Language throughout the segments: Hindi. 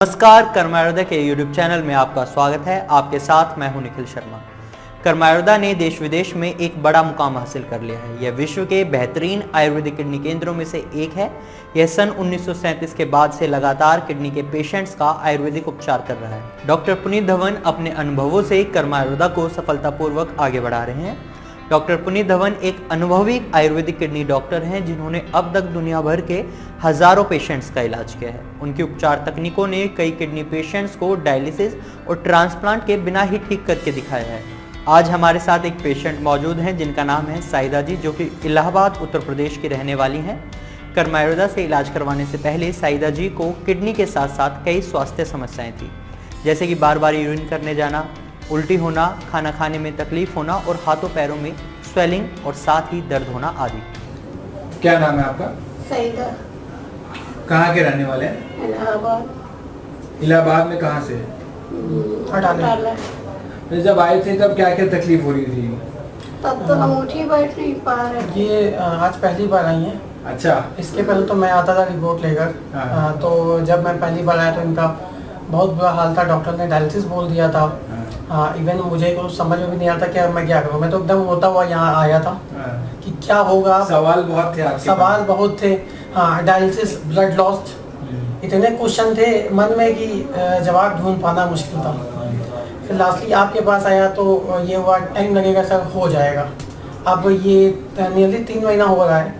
नमस्कार, कर्मायुर्दा के YouTube चैनल में आपका स्वागत है। आपके साथ मैं हूं निखिल शर्मा। कर्मायुर्दा ने देश विदेश में एक बड़ा मुकाम हासिल कर लिया है। यह विश्व के बेहतरीन आयुर्वेदिक किडनी केंद्रों में से एक है। यह सन 1937 के बाद से लगातार किडनी के पेशेंट्स का आयुर्वेदिक उपचार कर रहा है। डॉक्टर पुनीत धवन अपने अनुभवों से कर्मायुर्दा को सफलतापूर्वक आगे बढ़ा रहे हैं। डॉक्टर पुनीत धवन एक अनुभवी आयुर्वेदिक किडनी डॉक्टर हैं जिन्होंने अब तक दुनिया भर के हजारों पेशेंट्स का इलाज किया है। उनकी उपचार तकनीकों ने कई किडनी पेशेंट्स को डायलिसिस और ट्रांसप्लांट के बिना ही ठीक करके दिखाया है। आज हमारे साथ एक पेशेंट मौजूद हैं जिनका नाम है साइदा जी, जो कि इलाहाबाद उत्तर प्रदेश की रहने वाली हैं। कर्मायुर्दा से इलाज करवाने से पहले साइदा जी को किडनी के साथ साथ कई स्वास्थ्य समस्याएं थी, जैसे कि बार बार यूरिन करने जाना, उल्टी होना, खाना खाने में तकलीफ होना और हाथों पैरों में स्वेलिंग और साथ ही दर्द होना आदि। क्या नाम है आपका? साइदा। कहाँ के रहने वाले हैं? इलाहाबाद। इलाहाबाद में कहाँ से? अटाला। तो जब आए थे तब क्या क्या तकलीफ हो रही थी? तब तो हम उठ ही बैठ नहीं पा रहे थे। ये आज पहली बार आई हैं। अच्छा। इसके पहले तो मैं आता था रिपोर्ट लेकर। हाँ। तो जब मैं पहली बार आया तो इनका बहुत बुरा हाल था। डॉक्टर ने डायलिसिस बोल दिया था। इवन मुझे कुछ समझ में भी नहीं आता कि मैं क्या करूँ। मैं तो एकदम होता हुआ यहाँ आया था कि क्या होगा। सवाल बहुत थे आपके? सवाल बहुत थे। हाँ, डायलिसिस, ब्लड लॉस्ट, इतने क्वेश्चन थे मन में कि जवाब ढूंढ पाना मुश्किल था। फिर लास्टली आपके पास आया तो ये हुआ टाइम लगेगा सर, हो जाएगा। अब ये नियरली 3 महीना हो रहा है।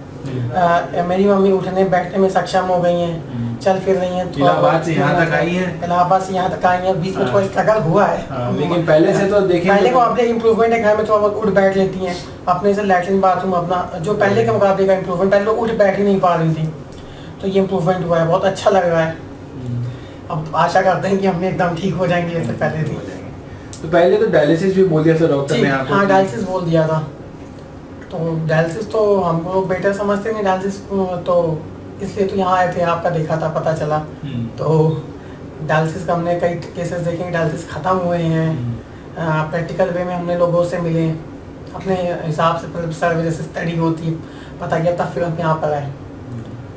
मेरी मम्मी उठने बैठने में सक्षम हो गई हैं, चल फिर रही हैं। इलाहाबाद से यहाँ तक आई हैं? इलाहाबाद से यहाँ तक आई हैं। बीच में थोड़ा स्ट्रगल हुआ है। लेकिन पहले से तो देखें, पहले को अपने इम्प्रूवमेंट है। घर में थोड़ा बहुत उठ बैठ लेती हैं अपने से, लैट्रिन बाथरूम अपना जो पहले के मुकाबले का इम्प्रूवमेंट। पहले उठ बैठ ही नहीं पा रही थी, तो ये इम्प्रूवमेंट हुआ है, बहुत अच्छा लग रहा है। अब आशा करते हैं कि हम एकदम ठीक हो जाएंगे जैसे पहले थी। तो पहले तो डायलिसिस भी बोल दिया था डॉक्टर ने आपको? हाँ, डायलिसिस बोल दिया था। तो डायलिसिस तो हमको बेटर समझते नहीं डायलिसिस, तो इसलिए तो यहाँ आए थे, आपका देखा था, पता चला। तो डायलिसिस का हमने कई केसेस देखे, डायलिसिस ख़त्म हुए हैं। प्रैक्टिकल वे में हमने लोगों से मिले, अपने हिसाब से सर्वे जैसे स्टडी होती है, पता किया, तब फिर हम यहाँ पर आए।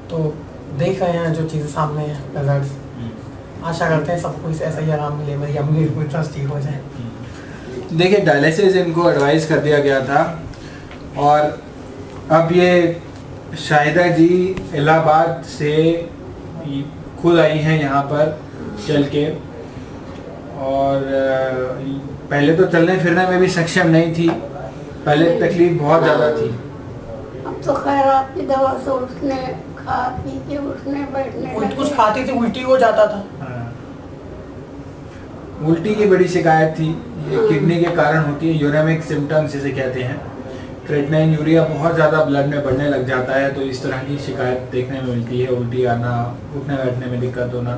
तो देख रहे हैं जो चीज़ें सामने हैं, रिजल्ट। आशा करते हैं सबको इसे ऐसा ही आराम मिले, मेरी अम्मी ट्रस्ट ठीक हो जाए। देखिए, डायलिसिस इनको एडवाइस कर दिया गया था और अब ये शाहिदा जी इलाहाबाद से खुद आई हैं यहाँ पर चल के, और पहले तो चलने फिरने में भी सक्षम नहीं थी। पहले तकलीफ बहुत ज़्यादा थी। अब तो खैर आपकी दवा से उठने, खा पी के उठने बैठने कुछ खाती थी, उल्टी हो जाता था। उल्टी की बड़ी शिकायत थी। ये किडनी के कारण होती है, यूरेमिक सिम्टम्स जिसे कहते हैं। क्रेटिनाइन यूरिया बहुत ज़्यादा ब्लड में बढ़ने लग जाता है, तो इस तरह की शिकायत देखने में मिलती है। उल्टी आना, उठने बैठने में दिक्कत होना,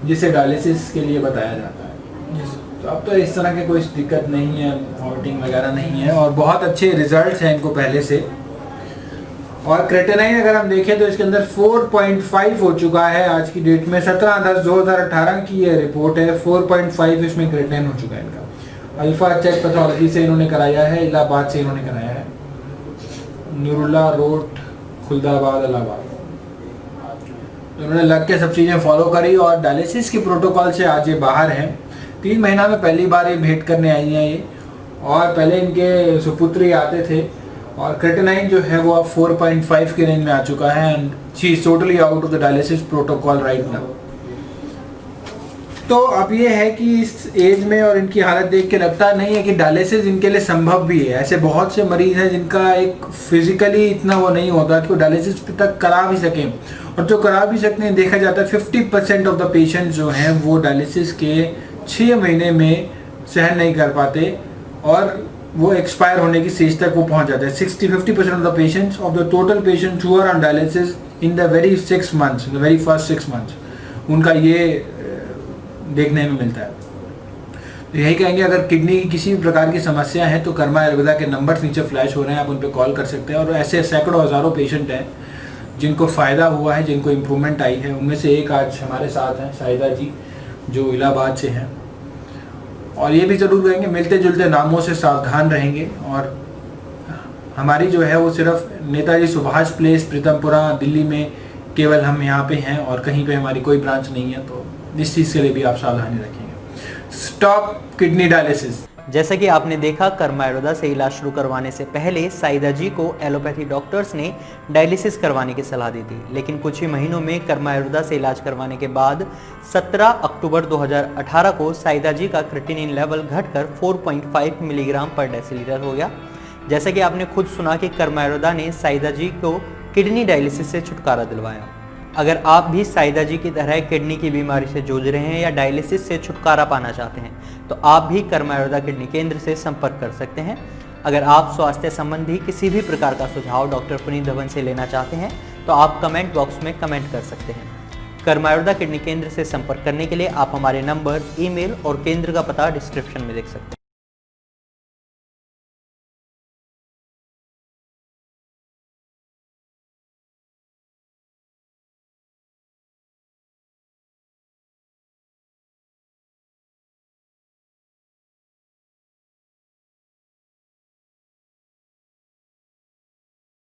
जिसे डायलिसिस के लिए बताया जाता है। तो अब तो इस तरह की कोई दिक्कत नहीं है, वॉमिटिंग वगैरह नहीं है, और बहुत अच्छे रिजल्ट्स हैं इनको पहले से। और क्रेटिनाइन अगर हम देखें तो इसके अंदर 4.5 हो चुका है आज की डेट में। 17/10/2018 की ये रिपोर्ट है। 4.5 इसमें क्रेटिनाइन हो चुका है इनका। अल्फा चेक पैथोलॉजी से इन्होंने कराया है, इलाहाबाद से इन्होंने कराया है, नुरुल्ला रोड, खुलदाबाद, इलाहाबाद। तो उन्होंने लग के सब चीज़ें फॉलो करी और डायलिसिस के प्रोटोकॉल से आज ये बाहर हैं। 3 महीना में पहली बार ये भेंट करने आई हैं ये, और पहले इनके सुपुत्री आते थे। और क्रेटिनाइन जो है वो अब 4.5 के रेंज में आ चुका है, and she is totally out of the dialysis protocol right now. तो अब ये है कि इस एज में और इनकी हालत देख के लगता नहीं है कि डायलिसिस इनके लिए संभव भी है। ऐसे बहुत से मरीज हैं जिनका एक फिजिकली इतना वो नहीं होता कि वो डायलिसिस तक करा भी सकें, और जो करा भी सकते हैं, देखा जाता है 50% ऑफ द पेशेंट जो हैं वो डायलिसिस के 6 महीने में सहन नहीं कर पाते और वो एक्सपायर होने की स्टेज तक वो पहुंच जाता है। 50% of the patients of the total patients who are on dialysis in the very 6 months, in the very first 6 months, उनका ये देखने में मिलता है। तो यही कहेंगे, अगर किडनी की किसी भी प्रकार की समस्या है तो कर्मा आयुर्वेदा के नंबर नीचे फ्लैश हो रहे हैं, आप उन पर कॉल कर सकते हैं। और ऐसे सैकड़ों हज़ारों पेशेंट हैं जिनको फ़ायदा हुआ है, जिनको इम्प्रूवमेंट आई है। उनमें से एक आज हमारे साथ हैं, साहिदा जी, जो इलाहाबाद से हैं। और ये भी ज़रूर कहेंगे, मिलते जुलते नामों से सावधान रहेंगे। और हमारी जो है वो सिर्फ नेताजी सुभाष प्लेस, प्रीतमपुरा, दिल्ली में केवल हम यहाँ पे हैं, और कहीं पे हमारी कोई ब्रांच नहीं है। तो इस चीज़ के लिए भी आप सावधानी रखेंगे। Stop kidney dialysis. जैसा कि आपने देखा, कर्मायुर्दा से इलाज शुरू करवाने से पहले साइदा जी को एलोपैथी डॉक्टर्स ने डायलिसिस करवाने की सलाह दी थी, लेकिन कुछ ही महीनों में कर्मायुर्दा से इलाज करवाने के बाद 17 अक्टूबर 2018 को साइदा जी का क्रिएटिनिन लेवल घटकर 4.5 मिलीग्राम पर डेसीलीटर हो गया। जैसा कि आपने खुद सुना कि कर्मायुर्दा ने साइदा जी को किडनी डायलिसिस से छुटकारा दिलवाया। अगर आप भी साइदा जी की तरह किडनी की बीमारी से जूझ रहे हैं या डायलिसिस से छुटकारा पाना चाहते हैं तो आप भी कर्मायुर्दा किडनी केंद्र से संपर्क कर सकते हैं। अगर आप स्वास्थ्य संबंधी किसी भी प्रकार का सुझाव डॉक्टर पुनीत धवन से लेना चाहते हैं तो आप कमेंट बॉक्स में कमेंट कर सकते हैं। कर्मायुर्दा किडनी केंद्र से संपर्क करने के लिए आप हमारे नंबर, ईमेल और केंद्र का पता डिस्क्रिप्शन में देख सकते हैं।